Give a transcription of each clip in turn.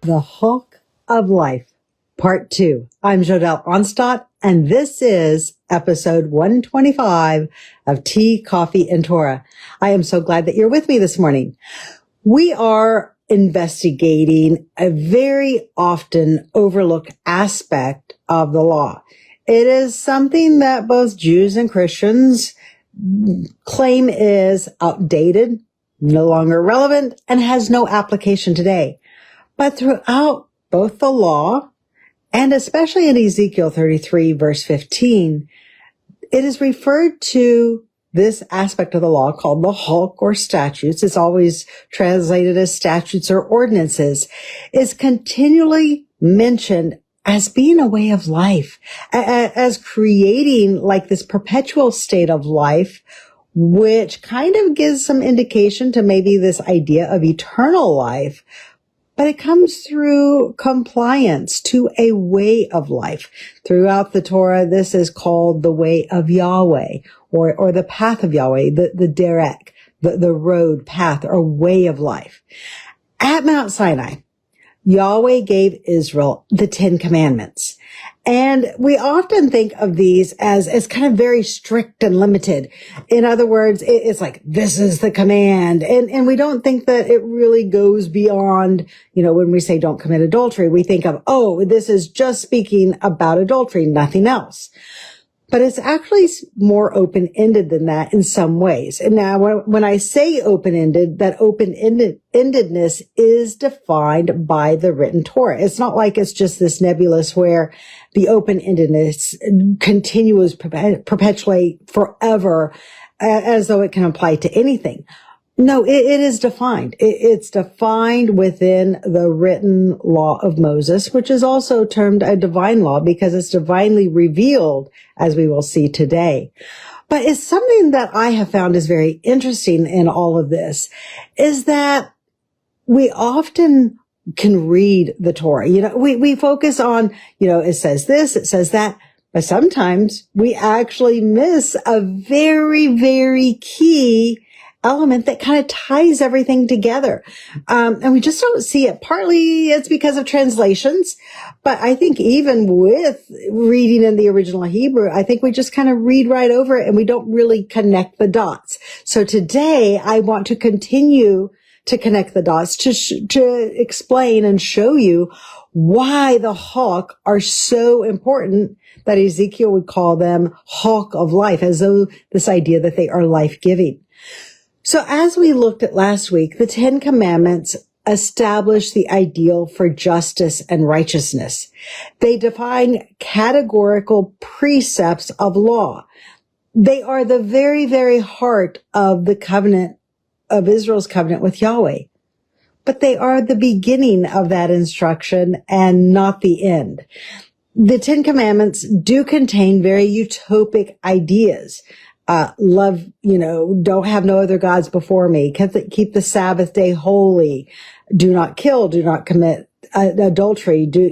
The choq of Life, Part 2. I'm Jodelle Onstadt, and this is episode 125 of Tea, Coffee, and Torah. I am so glad that you're with me this morning. We are investigating a very often overlooked aspect of the law. It is something that both Jews and Christians claim is outdated, no longer relevant, and has no application today. But throughout both the law and especially in Ezekiel 33 verse 15, it is referred to this aspect of the law called the choq or statutes. It's always translated as statutes or ordinances, is continually mentioned as being a way of life, as creating like this perpetual state of life, which kind of gives some indication to maybe this idea of eternal life. But it comes through compliance to a way of life. Throughout the Torah, this is called the way of Yahweh, or the path of Yahweh, the derek, the road, path, or way of life. At Mount Sinai, Yahweh gave Israel the 10 Commandments. And we often think of these as kind of very strict and limited. In other words, it's like, this is the command. And we don't think that it really goes beyond, when we say don't commit adultery, we think of, this is just speaking about adultery, nothing else. But it's actually more open-ended than that in some ways. And now when I say open-ended, that open-endedness is defined by the written Torah. It's not like it's just this nebulous where the open-endedness continues perpetually forever as though it can apply to anything. No, it is defined. It's defined within the written law of Moses, which is also termed a divine law because it's divinely revealed, as we will see today. But it's something that I have found is very interesting in all of this, is that we often can read the Torah. We focus on, it says this, it says that, but sometimes we actually miss a very, very key element that kind of ties everything together. And we just don't see it. Partly it's because of translations, but I think even with reading in the original Hebrew, I think we just kind of read right over it and we don't really connect the dots. So today I want to continue to connect the dots to explain and show you why the choq are so important that Ezekiel would call them choq of life, as though this idea that they are life-giving. So as we looked at last week, the 10 Commandments establish the ideal for justice and righteousness. They define categorical precepts of law. They are the very, very heart of the covenant, of Israel's covenant with Yahweh. But they are the beginning of that instruction and not the end. The 10 Commandments do contain very utopic ideas. Love, don't have no other gods before me. Keep the Sabbath day holy. Do not kill. Do not commit adultery. Do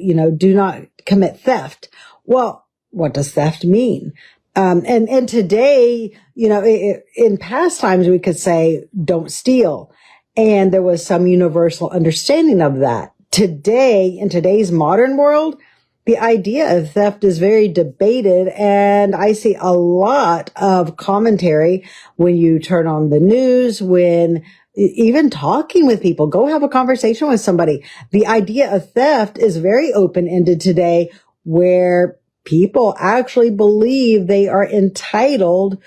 not commit theft. Well, what does theft mean? And today, in past times we could say don't steal. And there was some universal understanding of that. Today, in today's modern world, the idea of theft is very debated, and I see a lot of commentary when you turn on the news, when even talking with people, go have a conversation with somebody. The idea of theft is very open-ended today, where people actually believe they are entitled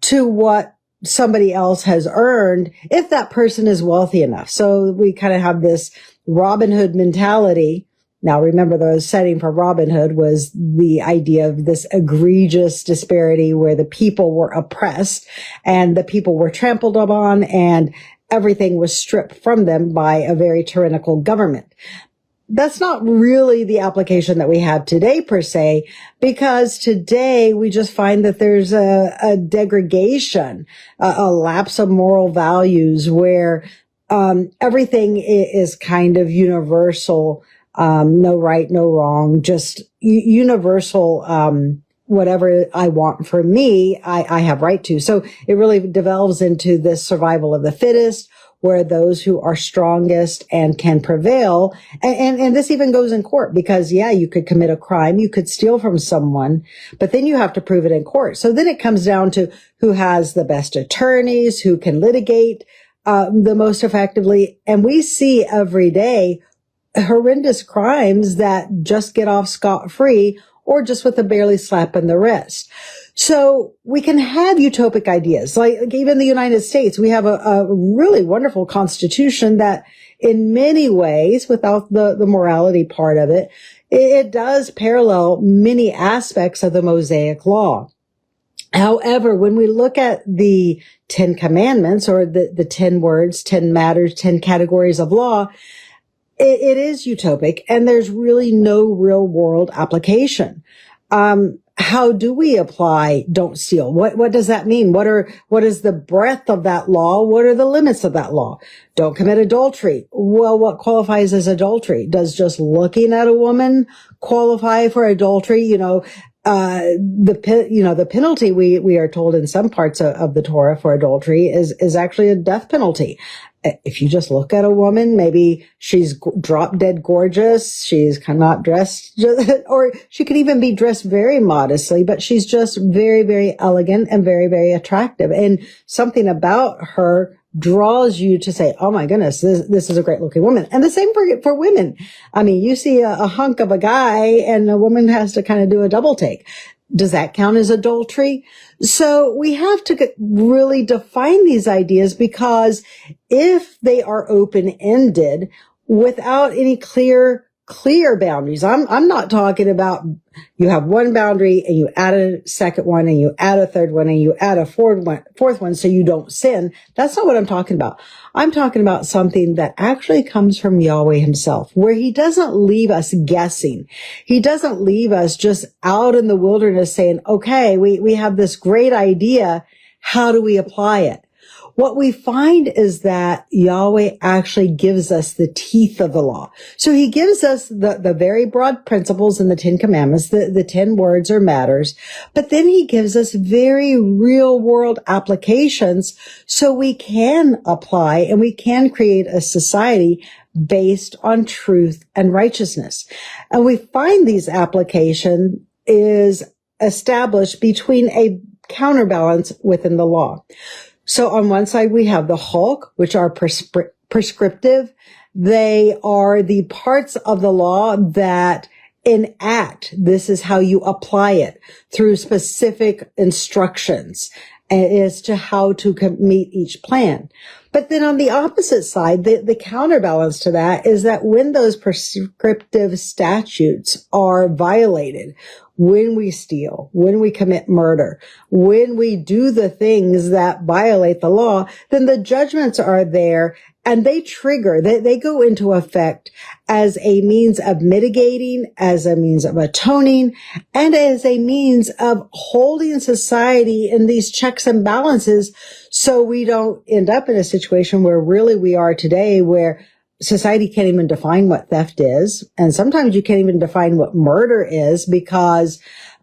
to what somebody else has earned if that person is wealthy enough. So we kind of have this Robin Hood mentality. Now, remember, the setting for Robin Hood was the idea of this egregious disparity where the people were oppressed and the people were trampled upon and everything was stripped from them by a very tyrannical government. That's not really the application that we have today, per se, because today we just find that there's a degradation, a lapse of moral values where everything is kind of universal. No right, no wrong, just universal whatever I want for me, I have right to. So it really devolves into this survival of the fittest, where those who are strongest and can prevail. And this even goes in court because, yeah, you could commit a crime. You could steal from someone, but then you have to prove it in court. So then it comes down to who has the best attorneys, who can litigate the most effectively. And we see every day horrendous crimes that just get off scot-free or just with a barely slap on the wrist. So we can have utopic ideas. Like even the United States, we have a really wonderful constitution that in many ways, without the morality part of it, it does parallel many aspects of the Mosaic law. However, when we look at the 10 commandments or the 10 words, 10 matters, 10 categories of law, it is utopic and there's really no real world application. How do we apply don't steal? What does that mean? What is the breadth of that law? What are the limits of that law? Don't commit adultery. Well, what qualifies as adultery? Does just looking at a woman qualify for adultery? The penalty we are told in some parts of the Torah for adultery is actually a death penalty. If you just look at a woman, maybe she's drop dead gorgeous, she's kind of not dressed, or she could even be dressed very modestly, but she's just very, very elegant and very, very attractive. And something about her draws you to say, oh my goodness, this is a great looking woman. And the same for women. I mean, you see a hunk of a guy and a woman has to kind of do a double take. Does that count as adultery? So we have to really define these ideas, because if they are open-ended without any clear boundaries, I'm not talking about you have one boundary and you add a second one and you add a third one and you add a fourth one so you don't sin. That's not what I'm talking about. I'm talking about something that actually comes from Yahweh himself, where he doesn't leave us guessing. He doesn't leave us just out in the wilderness saying, okay, we have this great idea. How do we apply it? What we find is that Yahweh actually gives us the teeth of the law. So he gives us the very broad principles in the 10 commandments, the 10 words or matters, but then he gives us very real world applications so we can apply and we can create a society based on truth and righteousness. And we find these applications is established between a counterbalance within the law. So on one side, we have the choq, which are prescriptive. They are the parts of the law that enact. This is how you apply it through specific instructions as to how to meet each plan. But then on the opposite side, the counterbalance to that is that when those prescriptive statutes are violated, when we steal, when we commit murder, when we do the things that violate the law, then the judgments are there and they trigger, they go into effect as a means of mitigating, as a means of atoning, and as a means of holding society in these checks and balances so we don't end up in a situation where really we are today, where society can't even define what theft is. And sometimes you can't even define what murder is, because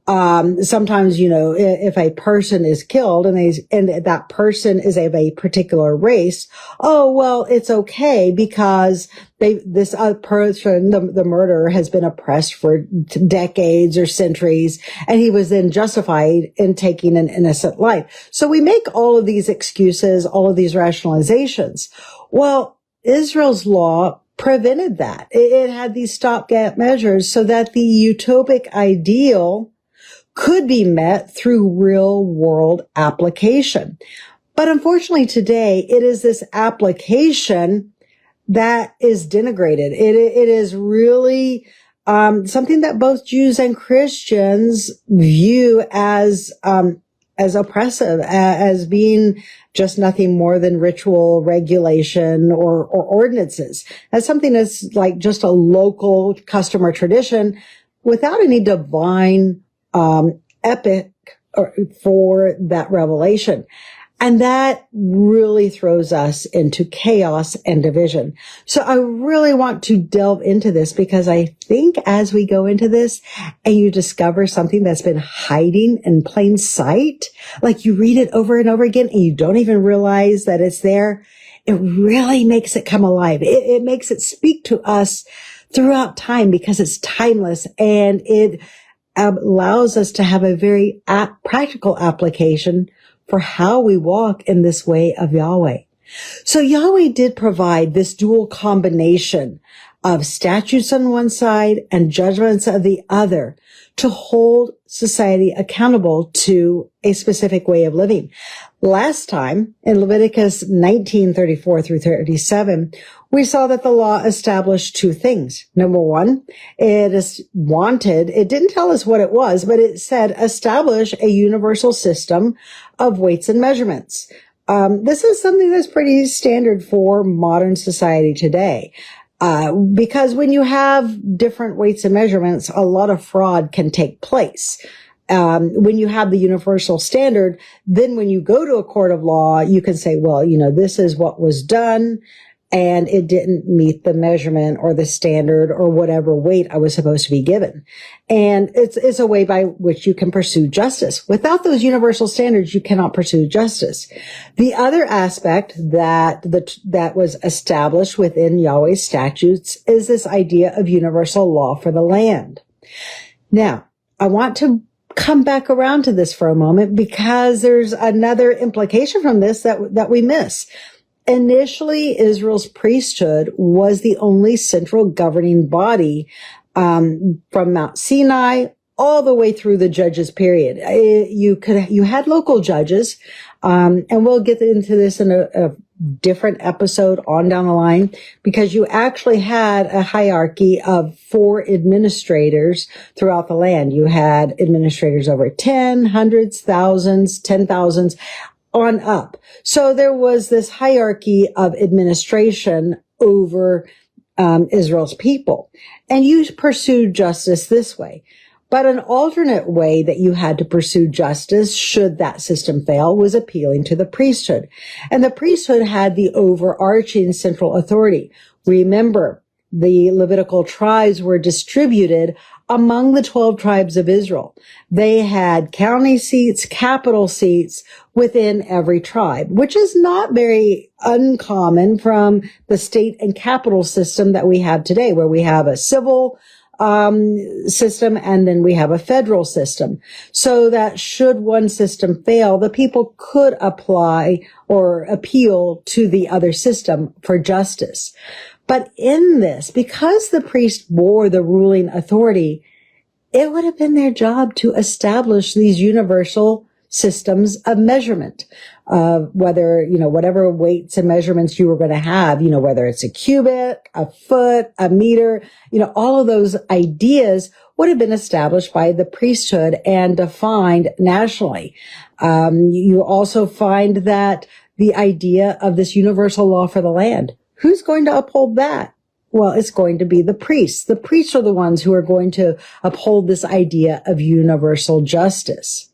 sometimes, if a person is killed and that person is of a particular race, oh, well, it's okay because this person, the murderer, has been oppressed for decades or centuries, and he was then justified in taking an innocent life. So we make all of these excuses, all of these rationalizations. Well, Israel's law prevented that. It had these stopgap measures so that the utopic ideal could be met through real world application. But unfortunately today, it is this application that is denigrated. It is really something that both Jews and Christians view as oppressive, as being just nothing more than ritual regulation or ordinances. As something that's like just a local custom or tradition without any divine epic for that revelation. And that really throws us into chaos and division. So I really want to delve into this because I think as we go into this and you discover something that's been hiding in plain sight, like you read it over and over again and you don't even realize that it's there, it really makes it come alive. It makes it speak to us throughout time because it's timeless, and it allows us to have a very practical application for how we walk in this way of Yahweh. So Yahweh did provide this dual combination of statutes on one side and judgments of the other to hold society accountable to a specific way of living. Last time, in Leviticus 19:34 through 37, we saw that the law established two things. Number one, it didn't tell us what it was, but it said establish a universal system of weights and measurements. This is something that's pretty standard for modern society today. Because when you have different weights and measurements, a lot of fraud can take place. When you have the universal standard, then when you go to a court of law, you can say, well, this is what was done, and it didn't meet the measurement or the standard or whatever weight I was supposed to be given. And it's a way by which you can pursue justice. Without those universal standards, you cannot pursue justice. The other aspect that was established within Yahweh's statutes is this idea of universal law for the land. Now, I want to come back around to this for a moment because there's another implication from this that we miss. Initially, Israel's priesthood was the only central governing body from Mount Sinai all the way through the judges period. You had local judges, and we'll get into this in a different episode on down the line, because you actually had a hierarchy of 4 administrators throughout the land. You had administrators over 10, hundreds, thousands, 10,000s, on up. So there was this hierarchy of administration over Israel's people. And you pursued justice this way. But an alternate way that you had to pursue justice, should that system fail, was appealing to the priesthood. And the priesthood had the overarching central authority. Remember, the Levitical tribes were distributed among the 12 tribes of Israel. They had county seats, capital seats within every tribe, which is not very uncommon from the state and capital system that we have today, where we have a civil system and then we have a federal system. So that should one system fail, the people could apply or appeal to the other system for justice. But in this, because the priest bore the ruling authority, it would have been their job to establish these universal systems of measurement, whether, whatever weights and measurements you were going to have, whether it's a cubit, a foot, a meter, all of those ideas would have been established by the priesthood and defined nationally. You also find that the idea of this universal law for the land, who's going to uphold that? Well, it's going to be the priests. The priests are the ones who are going to uphold this idea of universal justice.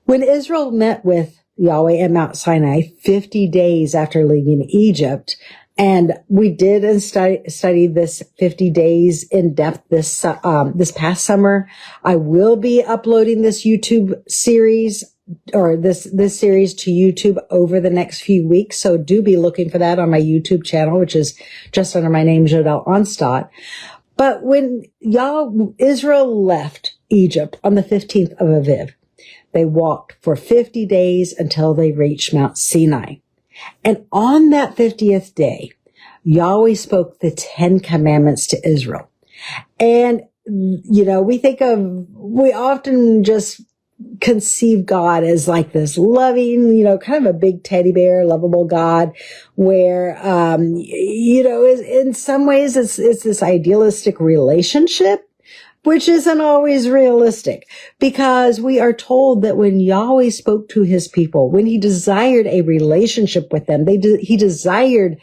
When Israel met with Yahweh at Mount Sinai 50 days after leaving Egypt, and we did study this 50 days in depth this past summer. I will be uploading this YouTube series, or this series, to YouTube over the next few weeks. So do be looking for that on my YouTube channel, which is just under my name, Jodelle Onstadt. But when Israel left Egypt on the 15th of Aviv, they walked for 50 days until they reached Mount Sinai. And on that 50th day, Yahweh spoke the 10 commandments to Israel. And, we often just conceive God as like this loving, kind of a big teddy bear, lovable God, where, in some ways it's this idealistic relationship, which isn't always realistic, because we are told that when Yahweh spoke to his people, when he desired a relationship with them, he desired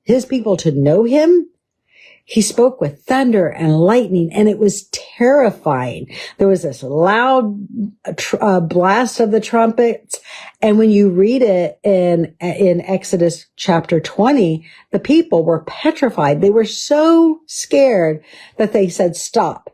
his people to know him, He spoke with thunder and lightning, and it was terrifying. There was this loud blast of the trumpets. And when you read it in Exodus chapter 20, the people were petrified. They were so scared that they said, stop.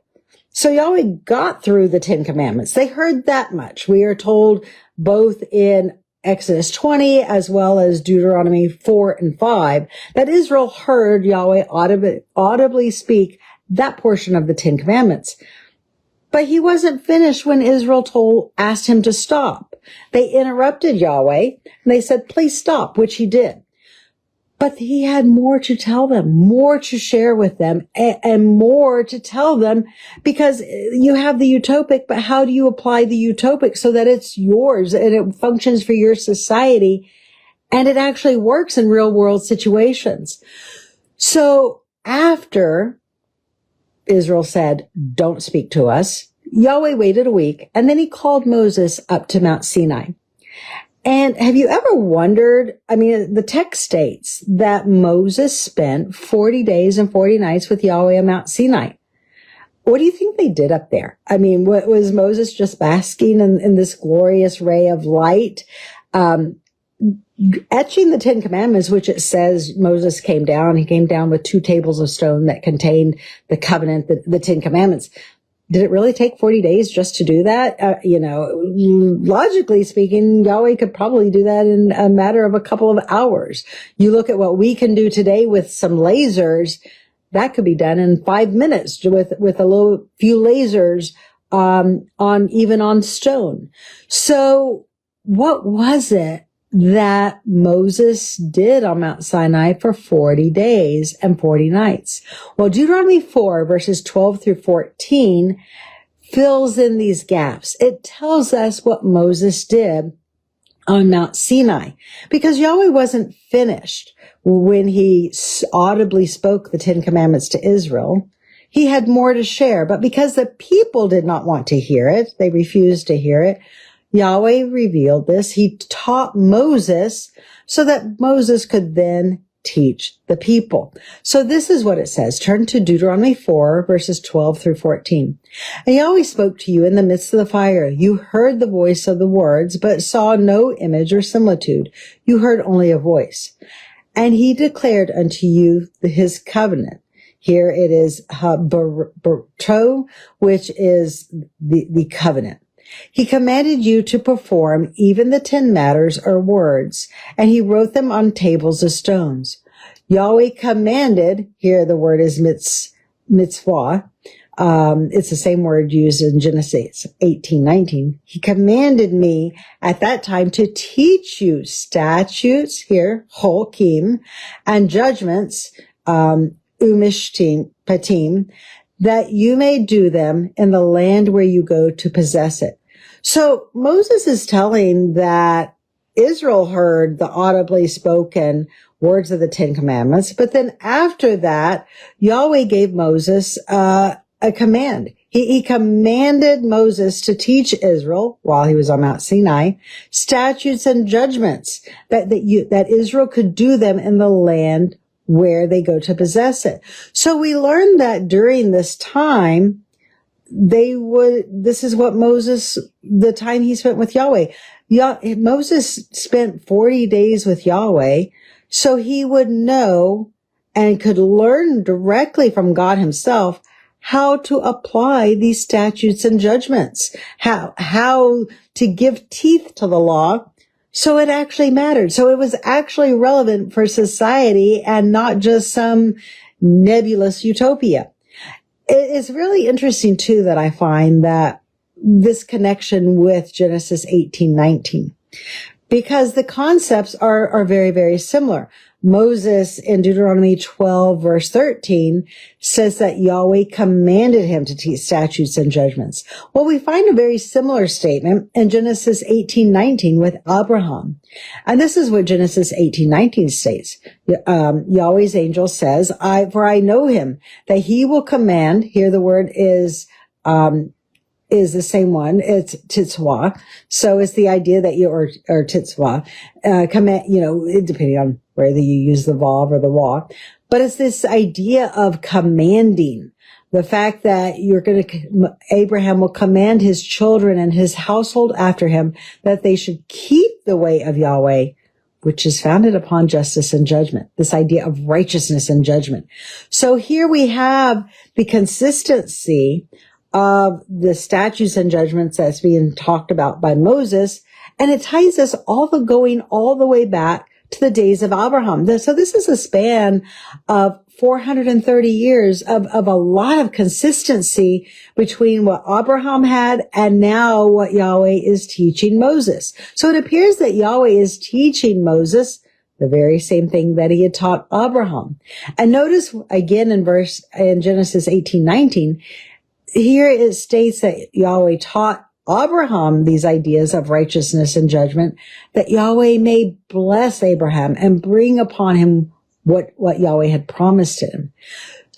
So Yahweh got through the 10 commandments. They heard that much. We are told both in Exodus 20 as well as Deuteronomy 4 and 5 that Israel heard Yahweh audibly speak that portion of the 10 commandments. But he wasn't finished when Israel asked him to stop. They interrupted Yahweh and they said, please stop, which he did. But he had more to tell them, more to share with them, and more to tell them, because you have the utopic, but how do you apply the utopic so that it's yours and it functions for your society and it actually works in real world situations? So after Israel said, don't speak to us, Yahweh waited a week, and then he called Moses up to Mount Sinai. And have you ever wondered, the text states that Moses spent 40 days and 40 nights with Yahweh on Mount Sinai. What do you think they did up there? Was Moses just basking in this glorious ray of light? Etching the 10 commandments, which it says Moses came down. He came down with 2 tables of stone that contained the covenant, the 10 commandments. Did it really take 40 days just to do that? Logically speaking, Yahweh could probably do that in a matter of a couple of hours. You look at what we can do today with some lasers, that could be done in 5 minutes with a few lasers, on stone. So what was it that Moses did on Mount Sinai for 40 days and 40 nights? Well, Deuteronomy 4 verses 12 through 14 fills in these gaps. It tells us what Moses did on Mount Sinai, because Yahweh wasn't finished when he audibly spoke the 10 commandments to Israel. He had more to share, but because the people did not want to hear it, they refused to hear it, Yahweh revealed this. He taught Moses so that Moses could then teach the people. So this is what it says. Turn to Deuteronomy 4, verses 12 through 14. And Yahweh spoke to you in the midst of the fire. You heard the voice of the words, but saw no image or similitude. You heard only a voice. And he declared unto you his covenant. Here it is, Berto, which is the covenant. He commanded you to perform even the 10 matters or words, and he wrote them on tables of stones. Yahweh commanded, here the word is mitzvah. It's the same word used in Genesis 18:19. He commanded me at that time to teach you statutes, here, chokim, and judgments, umishtim, patim, that you may do them in the land where you go to possess it. So Moses is telling that Israel heard the audibly spoken words of the 10 commandments, but then after that, Yahweh gave Moses a command. He commanded Moses to teach Israel, while he was on Mount Sinai, statutes and judgments that Israel could do them in the land where they go to possess it. So we learned that during this time, this is what the time he spent with Yahweh. Moses spent 40 days with Yahweh, so he would know and could learn directly from God himself how to apply these statutes and judgments, how to give teeth to the law so it actually mattered. So it was actually relevant for society and not just some nebulous utopia. It's really interesting too that I find that this connection with Genesis 18:19, because the concepts are very, very similar. Moses in Deuteronomy 12 verse 13 says that Yahweh commanded him to teach statutes and judgments. Well, we find a very similar statement in Genesis 18:19 with Abraham. And this is what Genesis 18:19 states. Yahweh's angel says, for I know him, that he will command, here the word is the same one. It's titzvah. So it's the idea that or titzvah, command, depending on whether you use the vav or the wa, but it's this idea of commanding. The fact that Abraham will command his children and his household after him that they should keep the way of Yahweh, which is founded upon justice and judgment. This idea of righteousness and judgment. So here we have the consistency of the statutes and judgments that's being talked about by Moses, and it ties us all the way back to the days of Abraham. So this is a span of 430 years of a lot of consistency between what Abraham had and now what Yahweh is teaching Moses. So it appears that Yahweh is teaching Moses the very same thing that he had taught Abraham. And notice again in Genesis 18:19, here it states that Yahweh taught Abraham these ideas of righteousness and judgment, that Yahweh may bless Abraham and bring upon him what Yahweh had promised him.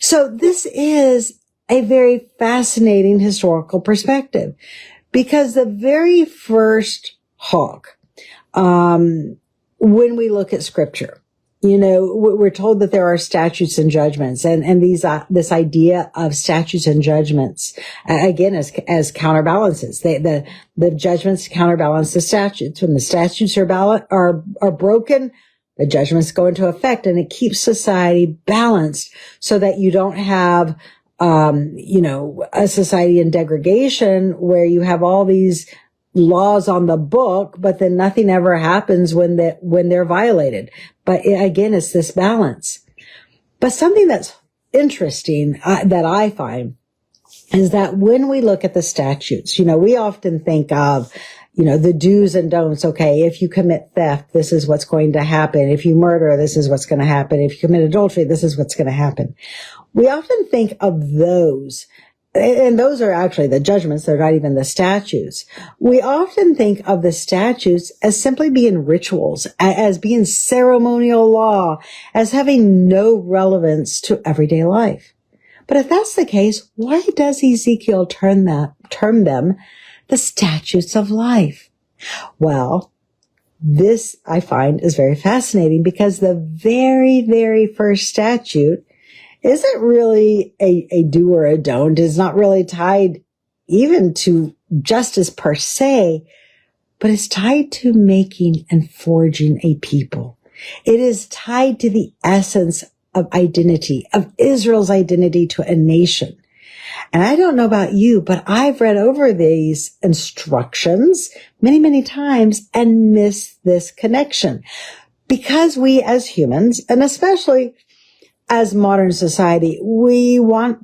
So this is a very fascinating historical perspective, because the very first choq, when we look at scripture, we're told that there are statutes and judgments, and this idea of statutes and judgments, again, as counterbalances. The judgments counterbalance the statutes. When the statutes are broken, the judgments go into effect, and it keeps society balanced so that you don't have, a society in degradation where you have all these laws on the book, but then nothing ever happens when they're violated. But again, it's this balance. But something that's interesting that I find is that when we look at the statutes, we often think of, the do's and don'ts. Okay, if you commit theft, this is what's going to happen. If you murder, this is what's going to happen. If you commit adultery, this is what's going to happen. We often think of those, and those are actually the judgments. They're not even the statutes. We often think of the statutes as simply being rituals, as being ceremonial law, as having no relevance to everyday life. But if that's the case, why does Ezekiel term them the statutes of life? Well, this I find is very fascinating, because the very, very first statute isn't really a do or a don't. It's not really tied even to justice per se, but it's tied to making and forging a people. It is tied to the essence of identity, of Israel's identity to a nation. And I don't know about you, but I've read over these instructions many, many times and missed this connection. Because we as humans, and especially as modern society, we want,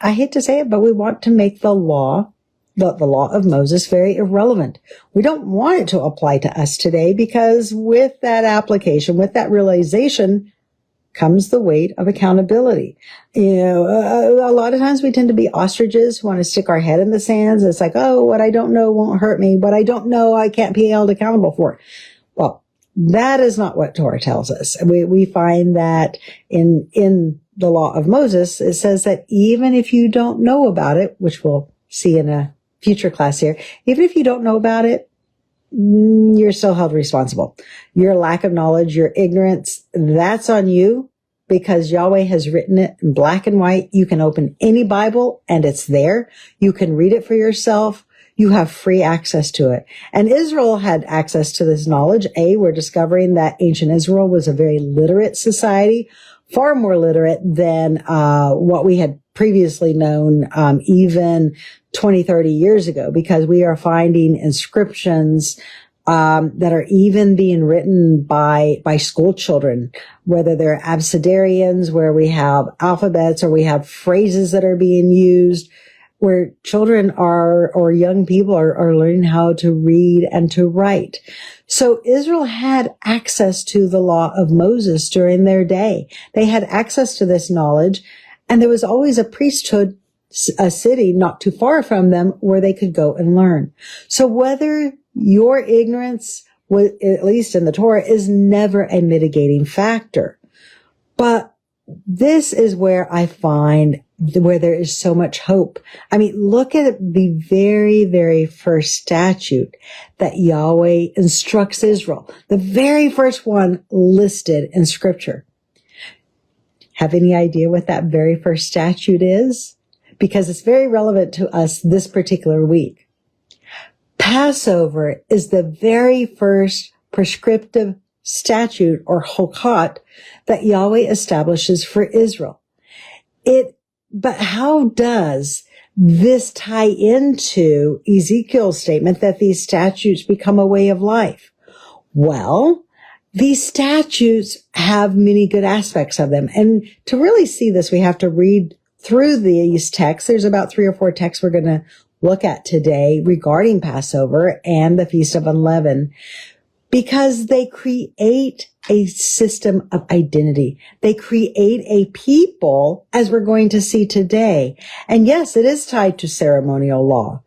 I hate to say it, but we want to make the law of Moses very irrelevant. We don't want it to apply to us today, because with that application, with that realization, comes the weight of accountability. A lot of times we tend to be ostriches who want to stick our head in the sands. It's like, oh, what I don't know won't hurt me. What I don't know, I can't be held accountable for. Well, that is not what Torah tells us. We find that in the law of Moses, it says that even if you don't know about it, which we'll see in a future class here, even if you don't know about it, you're still held responsible. Your lack of knowledge, your ignorance, that's on you, because Yahweh has written it in black and white. You can open any Bible and it's there. You can read it for yourself. You have free access to it. And Israel had access to this knowledge. We're discovering that ancient Israel was a very literate society, far more literate than what we had previously known, even 20, 30 years ago, because we are finding inscriptions that are even being written by school children, whether they're abecedarians, where we have alphabets, or we have phrases that are being used, where children or young people are learning how to read and to write. So Israel had access to the law of Moses during their day. They had access to this knowledge, and there was always a priesthood, a city not too far from them, where they could go and learn. So whether your ignorance, at least in the Torah, is never a mitigating factor. But this is where I find where there is so much hope. I mean, look at the very, very first statute that Yahweh instructs Israel. The very first one listed in Scripture. Have any idea what that very first statute is? Because it's very relevant to us this particular week. Passover is the very first prescriptive statute or choq that Yahweh establishes for Israel. But how does this tie into Ezekiel's statement that these statutes become a way of life? Well, these statutes have many good aspects of them. And to really see this, we have to read through these texts. There's about 3 or 4 texts we're going to look at today regarding Passover and the Feast of Unleavened, because they create a system of identity. They create a people, as we're going to see today. And yes, it is tied to ceremonial law,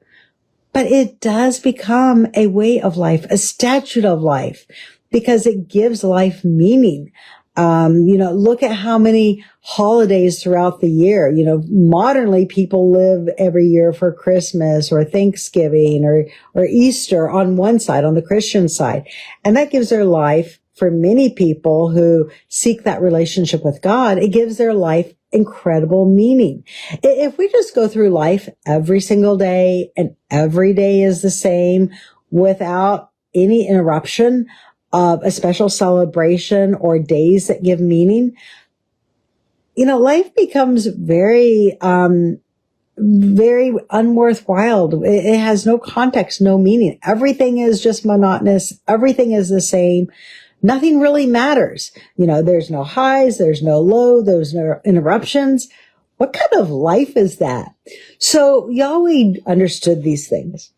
but it does become a way of life, a statute of life, because it gives life meaning. Look at how many holidays throughout the year. Modernly people live every year for Christmas or Thanksgiving or Easter on one side, on the Christian side. And that gives their life, for many people who seek that relationship with God, it gives their life incredible meaning. If we just go through life every single day and every day is the same without any interruption of a special celebration or days that give meaning, life becomes very unworthwhile. It has no context, no meaning. Everything is just monotonous. Everything is the same. Nothing really matters. There's no highs, there's no low, there's no interruptions. What kind of life is that? So Yahweh understood these things.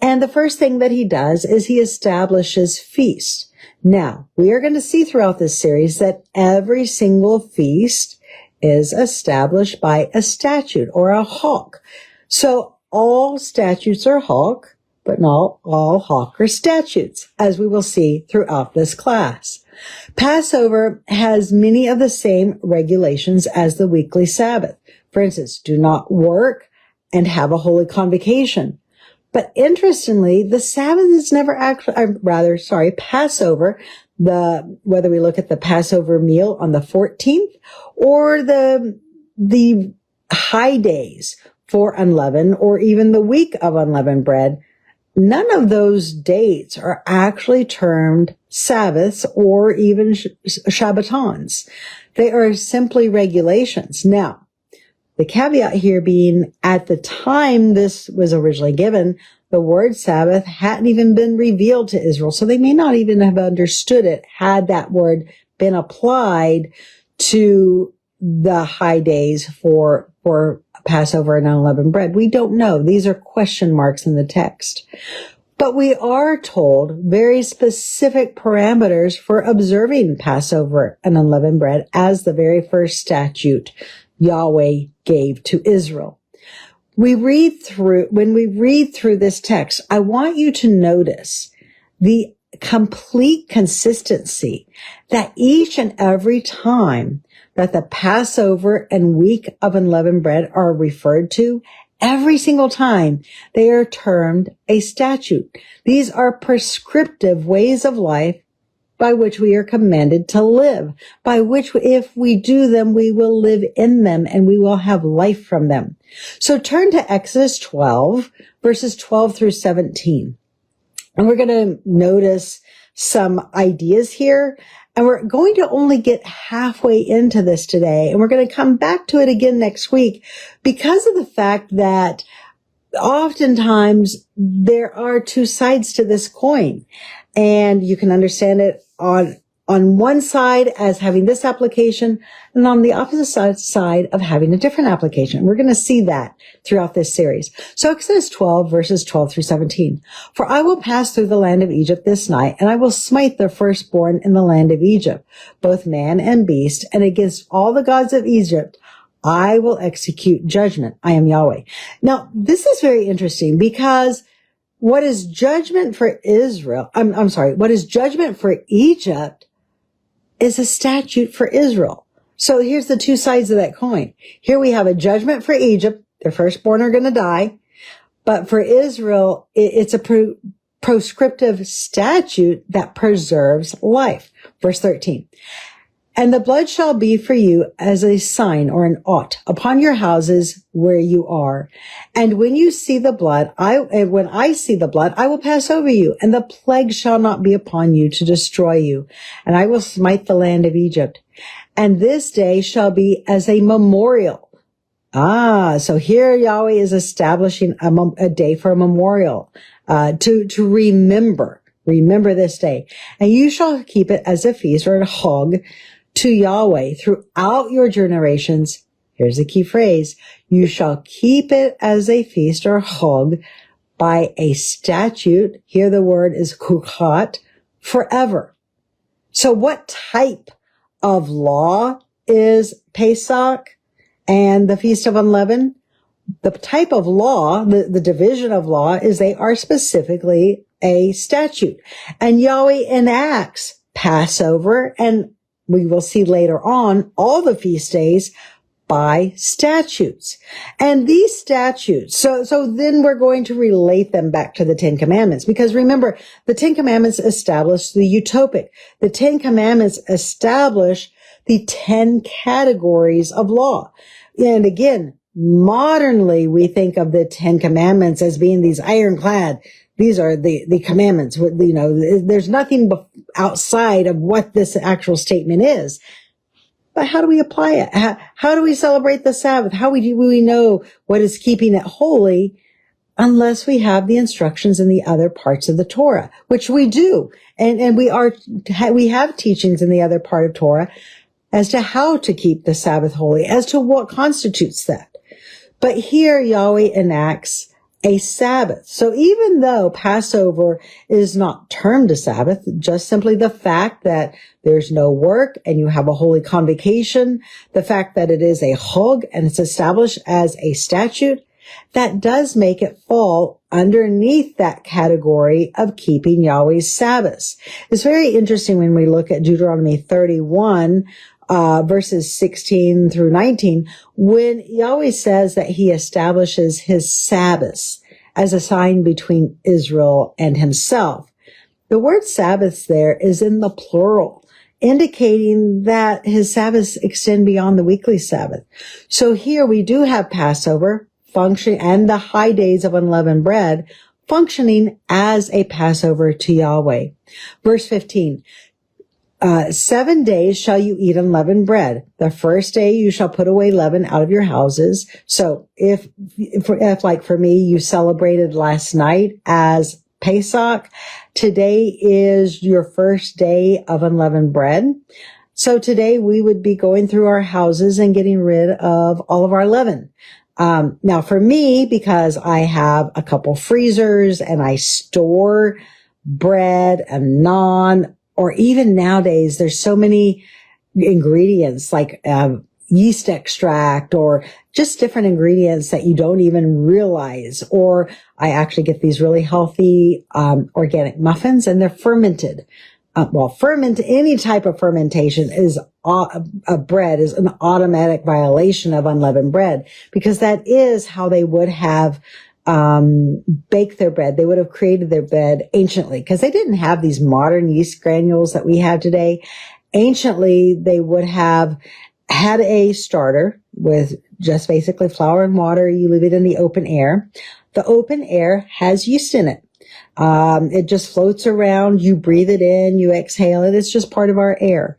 And the first thing that he does is he establishes feasts. Now, we are going to see throughout this series that every single feast is established by a statute or a choq. So all statutes are choq, but not all choq are statutes, as we will see throughout this class. Passover has many of the same regulations as the weekly Sabbath. For instance, do not work and have a holy convocation. But interestingly, the Sabbath is never Passover, whether we look at the Passover meal on the 14th or the high days for unleavened or even the week of unleavened bread, none of those dates are actually termed Sabbaths or even Shabbatons. They are simply regulations. Now, the caveat here being, at the time this was originally given, the word Sabbath hadn't even been revealed to Israel, so they may not even have understood it had that word been applied to the high days for Passover and unleavened bread. We don't know. These are question marks in the text. But we are told very specific parameters for observing Passover and unleavened bread as the very first statute Yahweh gave to Israel. When we read through this text, I want you to notice the complete consistency that each and every time that the Passover and week of unleavened bread are referred to, every single time they are termed a statute. These are prescriptive ways of life by which we are commanded to live, by which if we do them, we will live in them and we will have life from them. So turn to Exodus 12, verses 12 through 17. And we're going to notice some ideas here. And we're going to only get halfway into this today. And we're going to come back to it again next week because of the fact that oftentimes there are two sides to this coin. And you can understand it on one side as having this application and on the opposite side of having a different application. We're going to see that throughout this series. So Exodus 12, verses 12 through 17. For I will pass through the land of Egypt this night, and I will smite the firstborn in the land of Egypt, both man and beast, and against all the gods of Egypt I will execute judgment. I am Yahweh. Now, this is very interesting because what is judgment for Israel? What is judgment for Egypt is a statute for Israel. So here's the two sides of that coin. Here we have a judgment for Egypt. Their firstborn are going to die. But for Israel, it's a proscriptive statute that preserves life. Verse 13. And the blood shall be for you as a sign or an ought upon your houses where you are. And when you see the blood, when I see the blood, I will pass over you, and the plague shall not be upon you to destroy you. And I will smite the land of Egypt. And this day shall be as a memorial. So here Yahweh is establishing a day for a memorial, to remember this day. And you shall keep it as a feast or a hog to Yahweh throughout your generations. Here's the key phrase. You shall keep it as a feast or hog by a statute. Here the word is choq, forever. So what type of law is Pesach and the Feast of Unleavened? The type of law, the division of law, is they are specifically a statute. And Yahweh enacts Passover, and we will see later on all the feast days by statutes. And these statutes, so then we're going to relate them back to the Ten Commandments, because remember, the Ten Commandments establish the utopic. The Ten Commandments establish the 10 categories of law. And again, modernly, we think of the 10 Commandments as being these ironclad. These are the commandments. There's nothing outside of what this actual statement is. But how do we apply it? How do we celebrate the Sabbath? How do we know what is keeping it holy unless we have the instructions in the other parts of the Torah, which we do. And we have teachings in the other part of Torah as to how to keep the Sabbath holy, as to what constitutes that. But here Yahweh enacts a Sabbath. So even though Passover is not termed a Sabbath, just simply the fact that there's no work and you have a holy convocation, the fact that it is a chog and it's established as a statute, that does make it fall underneath that category of keeping Yahweh's Sabbaths. It's very interesting when we look at Deuteronomy 31, verses 16 through 19, when Yahweh says that he establishes his Sabbaths as a sign between Israel and himself. The word Sabbaths there is in the plural, indicating that his Sabbaths extend beyond the weekly Sabbath. So here we do have Passover function and the high days of unleavened bread functioning as a Passover to Yahweh. Verse 15. 7 days shall you eat unleavened bread. The first day you shall put away leaven out of your houses. So if like for me, you celebrated last night as Pesach, today is your first day of unleavened bread. So today we would be going through our houses and getting rid of all of our leaven. Now for me, because I have a couple freezers and I store bread and naan, or even nowadays, there's so many ingredients like yeast extract or just different ingredients that you don't even realize. Or I actually get these really healthy organic muffins, and they're fermented. Any type of fermentation is bread is an automatic violation of unleavened bread, because that is how they would have bake their bread. They would have created their bread anciently, because they didn't have these modern yeast granules that we have today. Anciently, they would have had a starter with just basically flour and water. You leave it in the open air. The open air has yeast in it. It just floats around. You breathe it in, you exhale it. It's just part of our air.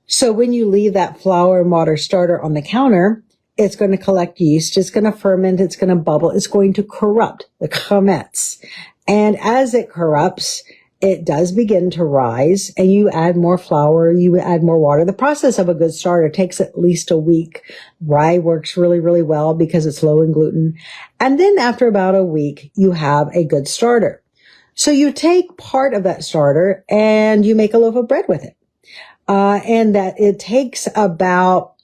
So when you leave that flour and water starter on the counter, it's going to collect yeast. It's going to ferment. It's going to bubble. It's going to corrupt the chametz. And as it corrupts, it does begin to rise, and you add more flour, you add more water. The process of a good starter takes at least a week. Rye works really, really well because it's low in gluten. And then after about a week, you have a good starter. So you take part of that starter and you make a loaf of bread with it. And that it takes about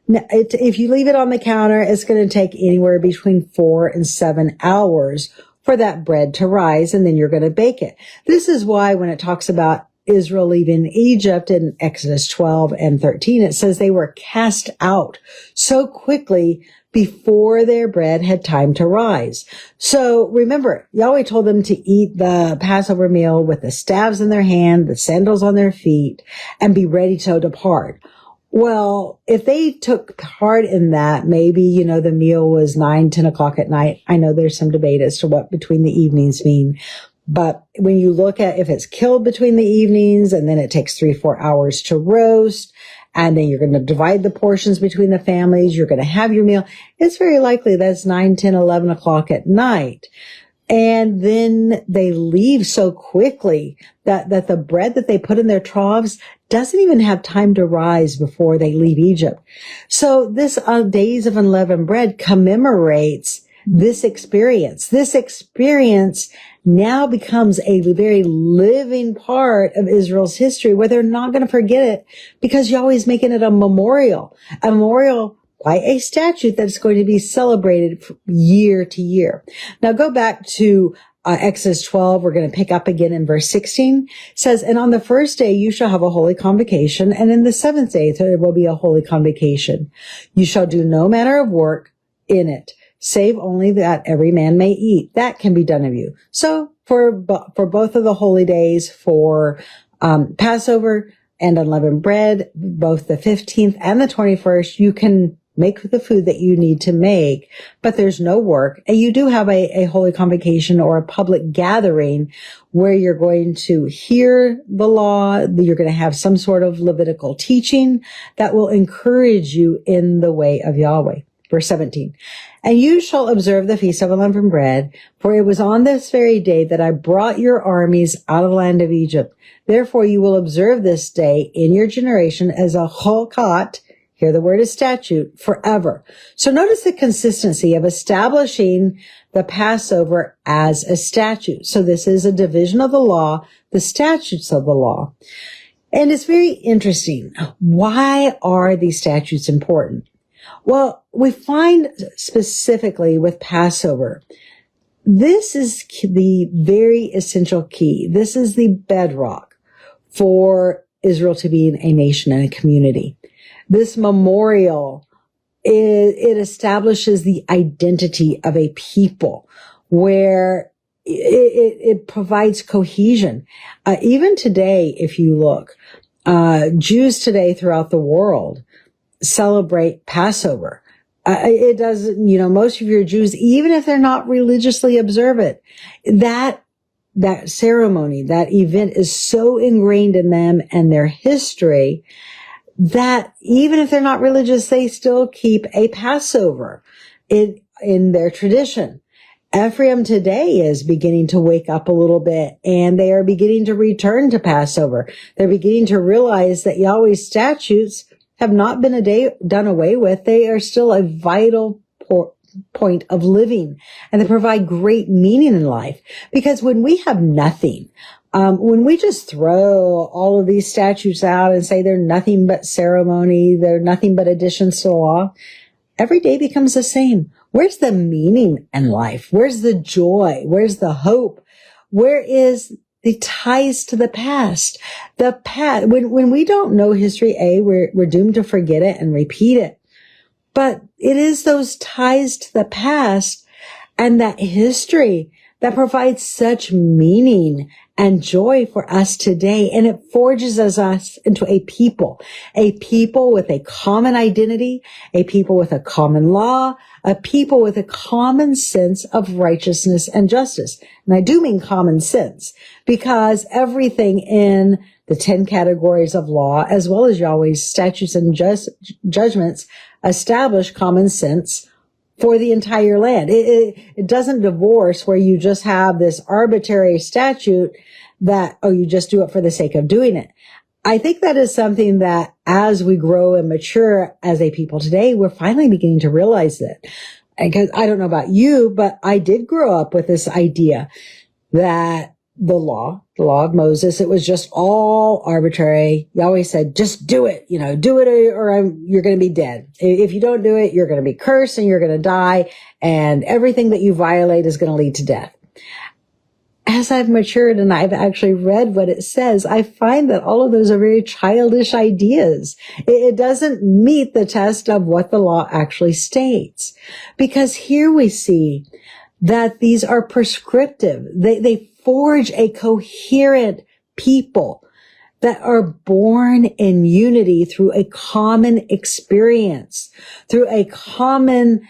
if you leave it on the counter, it's going to take anywhere between 4 and 7 hours for that bread to rise, and then you're going to bake it. This is why when it talks about Israel leaving Egypt in Exodus 12 and 13, it says they were cast out so quickly before their bread had time to rise. So remember, Yahweh told them to eat the Passover meal with the staves in their hand, the sandals on their feet, and be ready to depart. Well, if they took part in that, maybe, the meal was 9, 10 o'clock at night. I know there's some debate as to what between the evenings mean. But when you look at if it's killed between the evenings and then it takes 3-4 hours to roast, and then you're going to divide the portions between the families, you're going to have your meal, it's very likely that's 9, 10, 11 o'clock at night. And then they leave so quickly that the bread that they put in their troughs doesn't even have time to rise before they leave Egypt. So this Days of Unleavened Bread commemorates this experience. This experience now becomes a very living part of Israel's history where they're not going to forget it because Yahweh's making it a memorial by a statute that's going to be celebrated year to year. Now go back to Exodus 12. We're going to pick up again in verse 16. It says, and on the first day you shall have a holy convocation, and in the seventh day there will be a holy convocation. You shall do no manner of work in it, save only that every man may eat. That can be done of you. So for both of the holy days, for Passover and unleavened bread, both the 15th and the 21st, you can make the food that you need to make, but there's no work. And you do have a holy convocation or a public gathering where you're going to hear the law. You're going to have some sort of Levitical teaching that will encourage you in the way of Yahweh. Verse 17, and you shall observe the feast of unleavened bread, for it was on this very day that I brought your armies out of the land of Egypt. Therefore you will observe this day in your generation as a choq. Here the word is statute, forever. So notice the consistency of establishing the Passover as a statute. So this is a division of the law, the statutes of the law. And it's very interesting. Why are these statutes important? Well, we find specifically with Passover, this is the very essential key. This is the bedrock for Israel to be a nation and a community. This memorial, it establishes the identity of a people where it provides cohesion. Even today, if you look, Jews today throughout the world celebrate Passover. It doesn't, most of your Jews, even if they're not religiously observant, that ceremony, that event is so ingrained in them and their history that even if they're not religious, they still keep a Passover in their tradition. Ephraim today is beginning to wake up a little bit, and they are beginning to return to Passover. They're beginning to realize that Yahweh's statutes have not been done away with. They are still a vital point of living, and they provide great meaning in life. Because when we have nothing, when we just throw all of these statutes out and say they're nothing but ceremony, they're nothing but additions to the law, every day becomes the same. Where's the meaning in life? Where's the joy? Where's the hope? Where is the ties to the past? When we don't know history, we're doomed to forget it and repeat it. But it is those ties to the past and that history that provides such meaning and joy for us today. And it forges us into a people with a common identity, a people with a common law, a people with a common sense of righteousness and justice. And I do mean common sense, because everything in the 10 categories of law, as well as Yahweh's statutes and judgments, establish common sense for the entire land. It doesn't divorce where you just have this arbitrary statute that, you just do it for the sake of doing it. I think that is something that as we grow and mature as a people today, we're finally beginning to realize that. Because I don't know about you, but I did grow up with this idea that the law of Moses, it was just all arbitrary. Yahweh said, just do it, do it or you're going to be dead. If you don't do it, you're going to be cursed and you're going to die, and everything that you violate is going to lead to death. as I've matured and I've actually read what it says, I find that all of those are very childish ideas. It doesn't meet the test of what the law actually states. Because here we see that these are prescriptive. They forge a coherent people that are born in unity through a common experience, through a common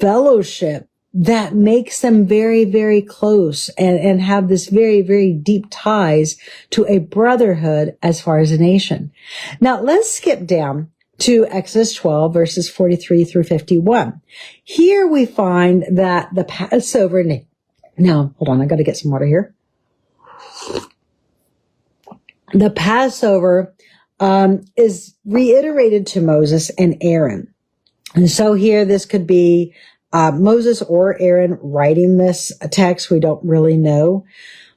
fellowship that makes them very, very close and have this very, very deep ties to a brotherhood as far as a nation. Now, let's skip down to Exodus 12, verses 43 through 51. Here we find that the Passover, now, hold on, I got to get some water here. The Passover is reiterated to Moses and Aaron. And so here, this could be Moses or Aaron writing this text. We don't really know.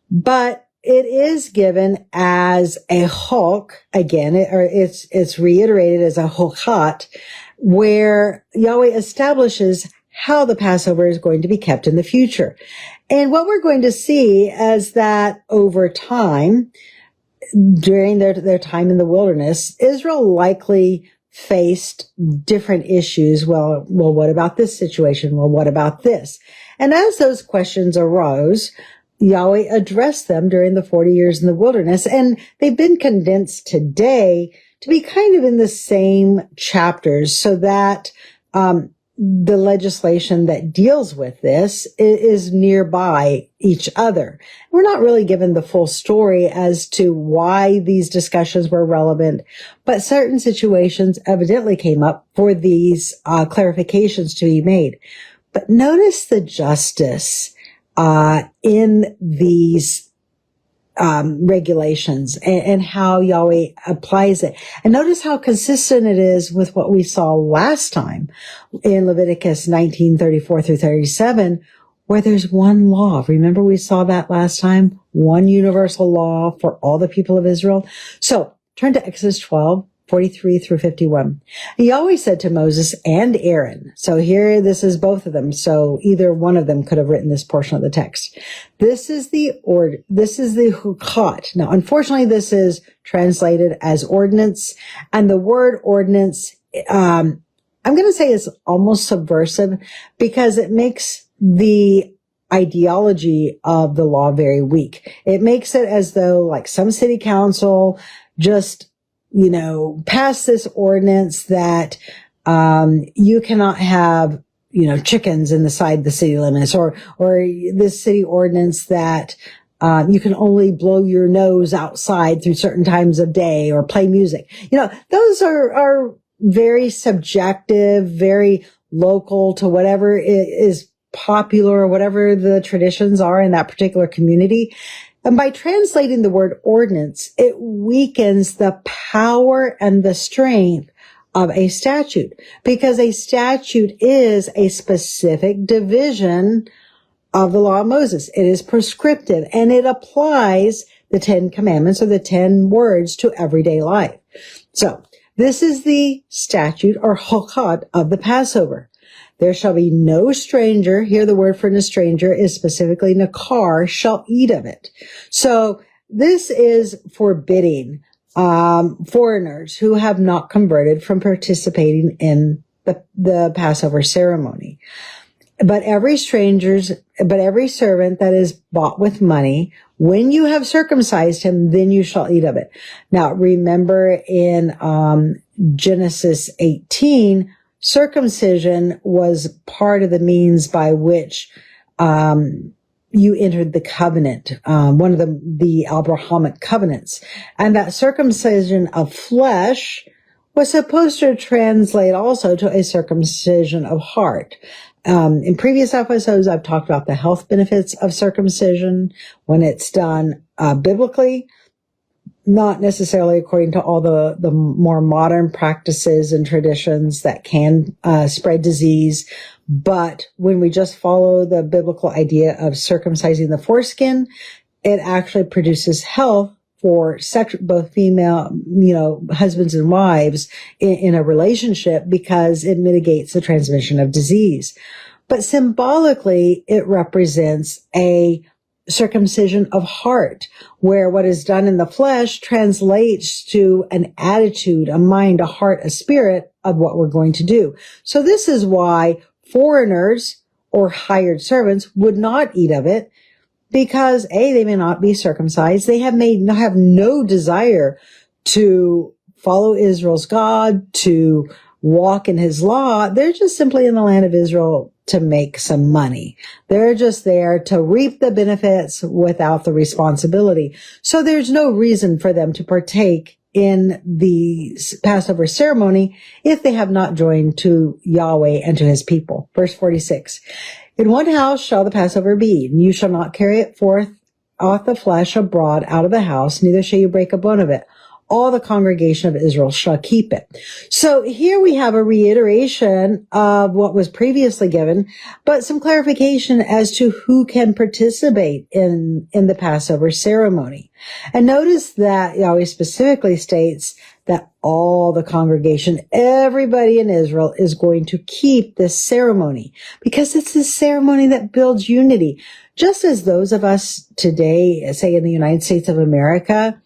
But it is given as a choq, again, it's reiterated as a choq, where Yahweh establishes how the Passover is going to be kept in the future. And what we're going to see is that over time, during their time in the wilderness, Israel likely faced different issues. Well, what about this situation? Well, what about this? And as those questions arose, Yahweh addressed them during the 40 years in the wilderness, and they've been condensed today to be kind of in the same chapters so that the legislation that deals with this is nearby each other. We're not really given the full story as to why these discussions were relevant, but certain situations evidently came up for these clarifications to be made. But notice the justice in these regulations and how Yahweh applies it. And notice how consistent it is with what we saw last time in Leviticus 19:34 through 37, where there's one law. Remember we saw that last time? One universal law for all the people of Israel. So turn to Exodus 12:43 through 51. Yahweh said to Moses and Aaron. So here, this is both of them. So either one of them could have written this portion of the text. This is the choq. Now, unfortunately, this is translated as ordinance, and the word ordinance, I'm going to say is almost subversive because it makes the ideology of the law very weak. It makes it as though like some city council just pass this ordinance that, you cannot have, chickens inside the city limits or this city ordinance that, you can only blow your nose outside through certain times of day or play music. Those are very subjective, very local to whatever is popular or whatever the traditions are in that particular community. And by translating the word ordinance, it weakens the power and the strength of a statute, because a statute is a specific division of the law of Moses. It is prescriptive and it applies the 10 commandments or the 10 words to everyday life. So this is the statute or choq of the Passover. There shall be no stranger. Here the word for a stranger is specifically nakar, shall eat of it. So this is forbidding foreigners who have not converted from participating in the Passover ceremony. But every servant that is bought with money, when you have circumcised him, then you shall eat of it. Now remember in Genesis 18, circumcision was part of the means by which you entered the covenant, one of the Abrahamic covenants. And that circumcision of flesh was supposed to translate also to a circumcision of heart. In previous episodes, I've talked about the health benefits of circumcision when it's done biblically, not necessarily according to all the more modern practices and traditions that can spread disease. But when we just follow the biblical idea of circumcising the foreskin, it actually produces health for both female, husbands and wives in a relationship because it mitigates the transmission of disease. But symbolically, it represents a circumcision of heart, where what is done in the flesh translates to an attitude, a mind, a heart, a spirit of what we're going to do. So this is why foreigners or hired servants would not eat of it, because A, they may not be circumcised. They have no desire to follow Israel's God, to walk in his law. They're just simply in the land of Israel to make some money. They're just there to reap the benefits without the responsibility. So there's no reason for them to partake in the Passover ceremony if they have not joined to Yahweh and to his people. Verse 46. In one house shall the Passover be, and you shall not carry it forth off the flesh abroad out of the house, neither shall you break a bone of it. All the congregation of Israel shall keep it. So here we have a reiteration of what was previously given, but some clarification as to who can participate in the Passover ceremony. And notice that Yahweh specifically states that all the congregation, everybody in Israel, is going to keep this ceremony, because it's a ceremony that builds unity. Just as those of us today, say in the United States of America,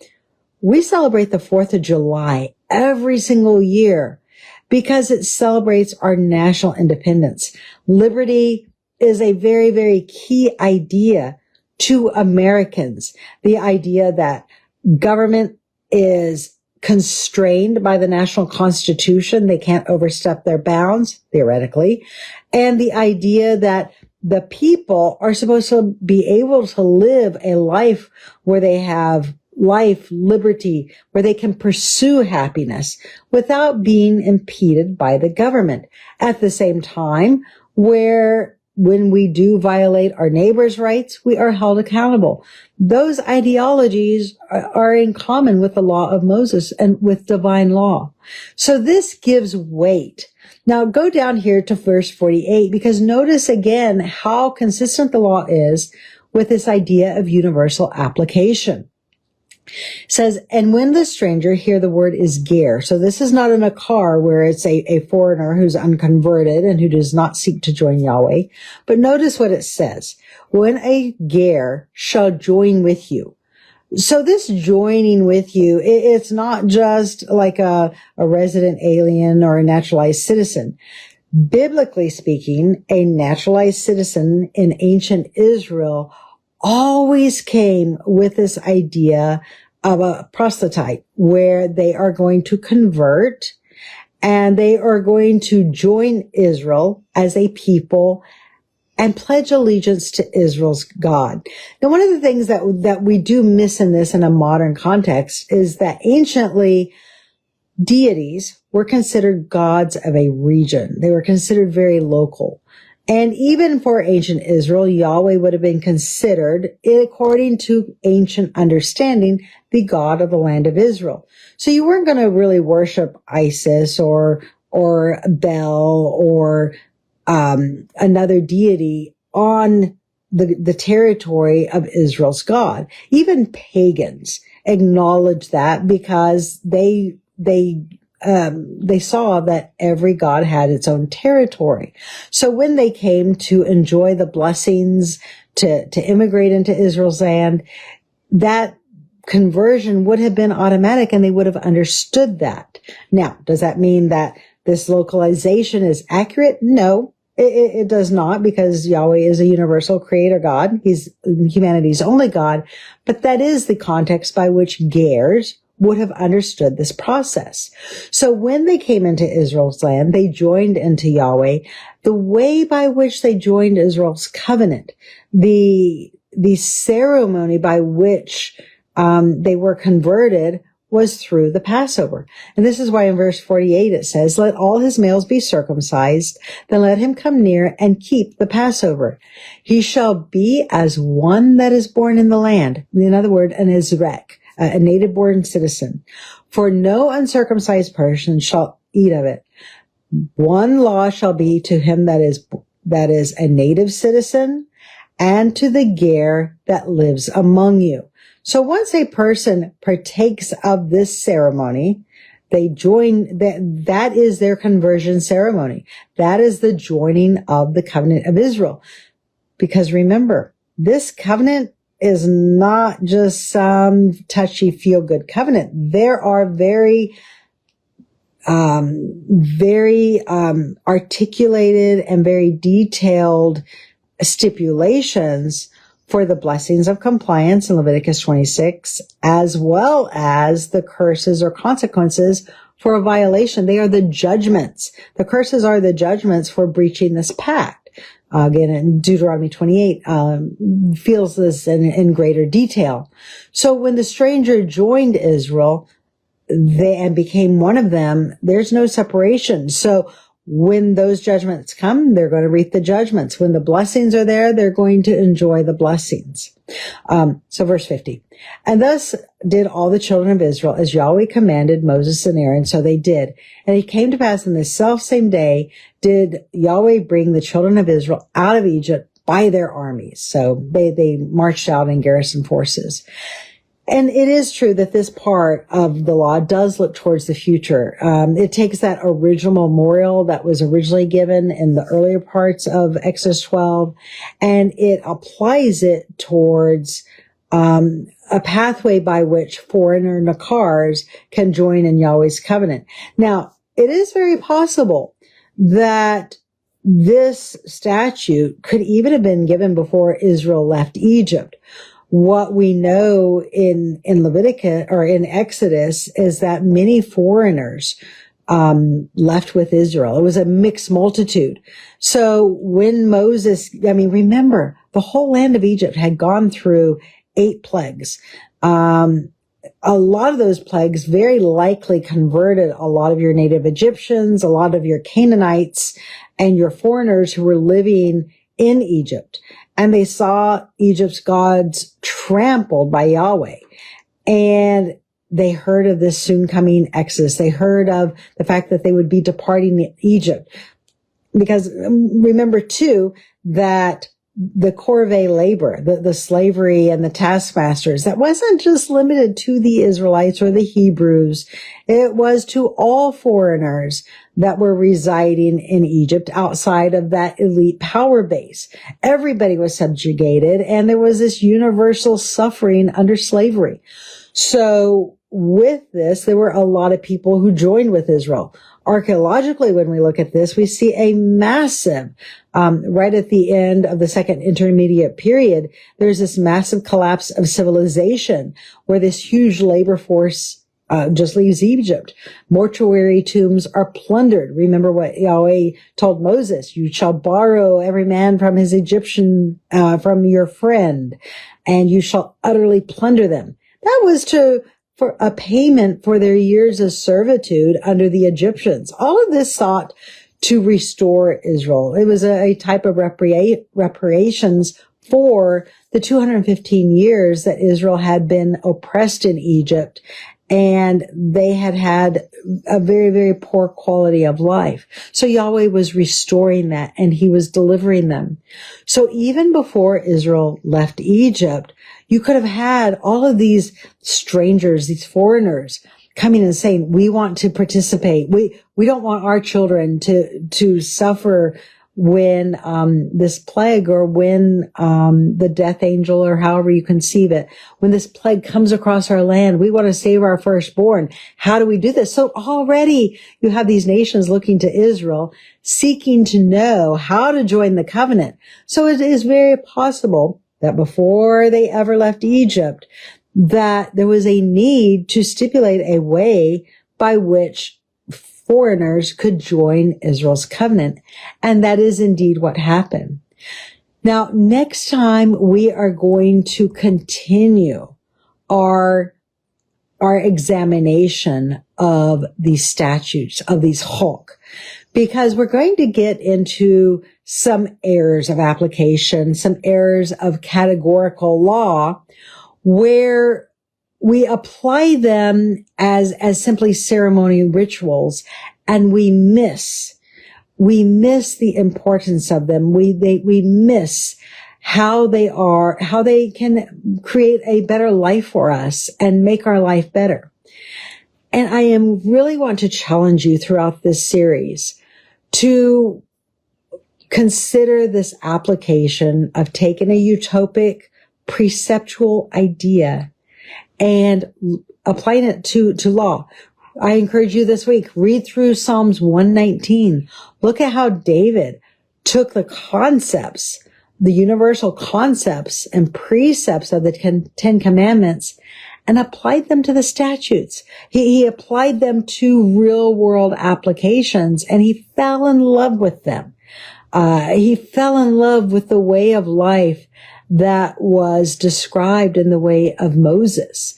we celebrate the 4th of July every single year because it celebrates our national independence. Liberty is a very, very key idea to Americans. The idea that government is constrained by the national constitution. They can't overstep their bounds, theoretically. And the idea that the people are supposed to be able to live a life where they have life, liberty, where they can pursue happiness without being impeded by the government. At the same time, where when we do violate our neighbor's rights, we are held accountable. Those ideologies are in common with the law of Moses and with divine law. So this gives weight. Now go down here to verse 48, because notice again how consistent the law is with this idea of universal application. It says, and when the stranger, here the word is ger. So this is not in a car where it's a foreigner who's unconverted and who does not seek to join Yahweh. But notice what it says. When a ger shall join with you. So this joining with you, it's not just like a resident alien or a naturalized citizen. Biblically speaking, a naturalized citizen in ancient Israel always came with this idea of a proselyte, where they are going to convert and they are going to join Israel as a people and pledge allegiance to Israel's God. Now, one of the things that we do miss in this in a modern context is that anciently deities were considered gods of a region. They were considered very local. And even for ancient Israel, Yahweh would have been considered, according to ancient understanding, the God of the land of Israel. So you weren't going to really worship Isis or Bel or another deity on the territory of Israel's God. Even pagans acknowledge that, because they saw that every god had its own territory. So when they came to enjoy the blessings, to immigrate into Israel's land, that conversion would have been automatic and they would have understood that. Now, does that mean that this localization is accurate? No, it does not, because Yahweh is a universal creator God. He's humanity's only God. But that is the context by which Gers would have understood this process. So when they came into Israel's land, they joined into Yahweh. The way by which they joined Israel's covenant, the ceremony by which they were converted was through the Passover. And this is why in verse 48 it says, let all his males be circumcised, then let him come near and keep the Passover. He shall be as one that is born in the land. In other words, an Ezrek, a native-born citizen. For no uncircumcised person shall eat of it. One law shall be to him that is a native citizen, and to the ger that lives among you. So once a person partakes of this ceremony, They join, that is their conversion ceremony. That is the joining of the covenant of Israel. Because remember, this covenant is not just some touchy feel-good covenant. There are very articulated and very detailed stipulations for the blessings of compliance in Leviticus 26, as well as the curses or consequences for a violation. They are the judgments. The curses are the judgments for breaching this pact. Again, in Deuteronomy 28, feels this in greater detail. So when the stranger joined Israel, and became one of them, there's no separation. So when those judgments come, they're going to reap the judgments. When the blessings are there, they're going to enjoy the blessings. So verse 50. And thus did all the children of Israel as Yahweh commanded Moses and Aaron, so they did. And it came to pass in the selfsame day did Yahweh bring the children of Israel out of Egypt by their armies. So they marched out in garrison forces. And it is true that this part of the law does look towards the future. It takes that original memorial that was originally given in the earlier parts of Exodus 12, and it applies it towards a pathway by which foreigner Nakars can join in Yahweh's covenant. Now, it is very possible that this statute could even have been given before Israel left Egypt. What we know in Leviticus or in Exodus is that many foreigners left with Israel. It was a mixed multitude. So when Moses, remember, the whole land of Egypt had gone through 8 plagues. A lot of those plagues very likely converted a lot of your native Egyptians, a lot of your Canaanites, and your foreigners who were living in Egypt. And they saw Egypt's gods trampled by Yahweh. And they heard of this soon coming Exodus. They heard of the fact that they would be departing Egypt. Because remember too, that the corvée labor, the slavery and the taskmasters, that wasn't just limited to the Israelites or the Hebrews. It was to all foreigners that were residing in Egypt outside of that elite power base. Everybody was subjugated, and there was this universal suffering under slavery. So with this, there were a lot of people who joined with Israel. Archaeologically, when we look at this, we see a massive, right at the end of the second intermediate period, there's this massive collapse of civilization where this huge labor force just leaves Egypt. Mortuary tombs are plundered. Remember what Yahweh told Moses, you shall borrow every man from his Egyptian, from your friend, and you shall utterly plunder them. That was for a payment for their years of servitude under the Egyptians. All of this sought to restore Israel. It was a type of reparations for the 215 years that Israel had been oppressed in Egypt, and they had a very, very poor quality of life. So Yahweh was restoring that, and he was delivering them. So even before Israel left Egypt, you could have had all of these strangers, these foreigners coming and saying, we want to participate. We don't want our children to suffer when, this plague, or when, the death angel, or however you conceive it, when this plague comes across our land, we want to save our firstborn. How do we do this? So already you have these nations looking to Israel, seeking to know how to join the covenant. So it is very possible that before they ever left Egypt, that there was a need to stipulate a way by which foreigners could join Israel's covenant. And that is indeed what happened. Now, next time we are going to continue our examination of these statutes, of these choq, because we're going to get into some errors of application, some errors of categorical law, where we apply them as simply ceremonial rituals, and we miss the importance of them. We miss how they can create a better life for us and make our life better. And I am really want to challenge you throughout this series to consider this application of taking a utopic preceptual idea and applying it to law. I encourage you this week, read through Psalms 119. Look at how David took the concepts, the universal concepts and precepts of the Ten Commandments and applied them to the statutes. He applied them to real world applications and he fell in love with them. He fell in love with the way of life that was described in the way of Moses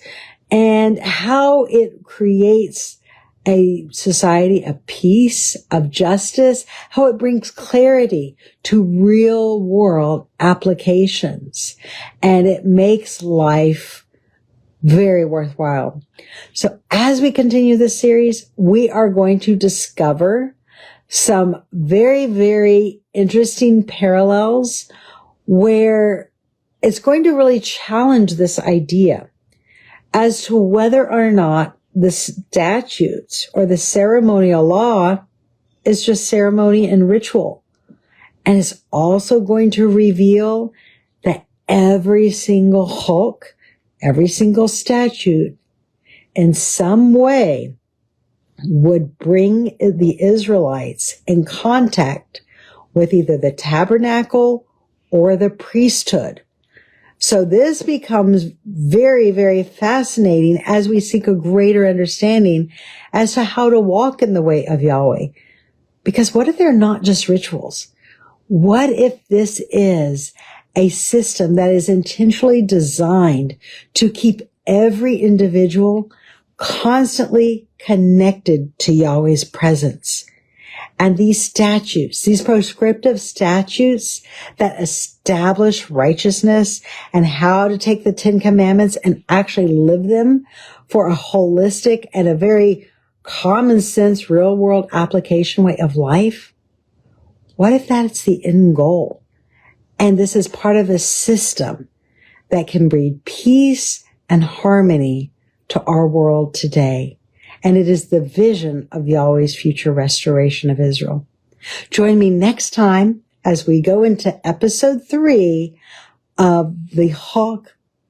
and how it creates a society of peace, of justice, how it brings clarity to real world applications, and it makes life very worthwhile. So as we continue this series, we are going to discover some very, very interesting parallels where it's going to really challenge this idea as to whether or not the statutes or the ceremonial law is just ceremony and ritual. And it's also going to reveal that every single choq, every single statute in some way would bring the Israelites in contact with either the tabernacle or the priesthood. So this becomes very, very fascinating as we seek a greater understanding as to how to walk in the way of Yahweh. Because what if they're not just rituals? What if this is a system that is intentionally designed to keep every individual constantly connected to Yahweh's presence? And these statutes, these prescriptive statutes that establish righteousness and how to take the Ten Commandments and actually live them for a holistic and a very common sense, real world application way of life. What if that's the end goal? And this is part of a system that can breed peace and harmony to our world today. And it is the vision of Yahweh's future restoration of Israel. Join me next time as we go into episode 3 of the choq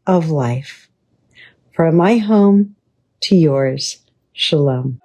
of life. From my home to yours, shalom.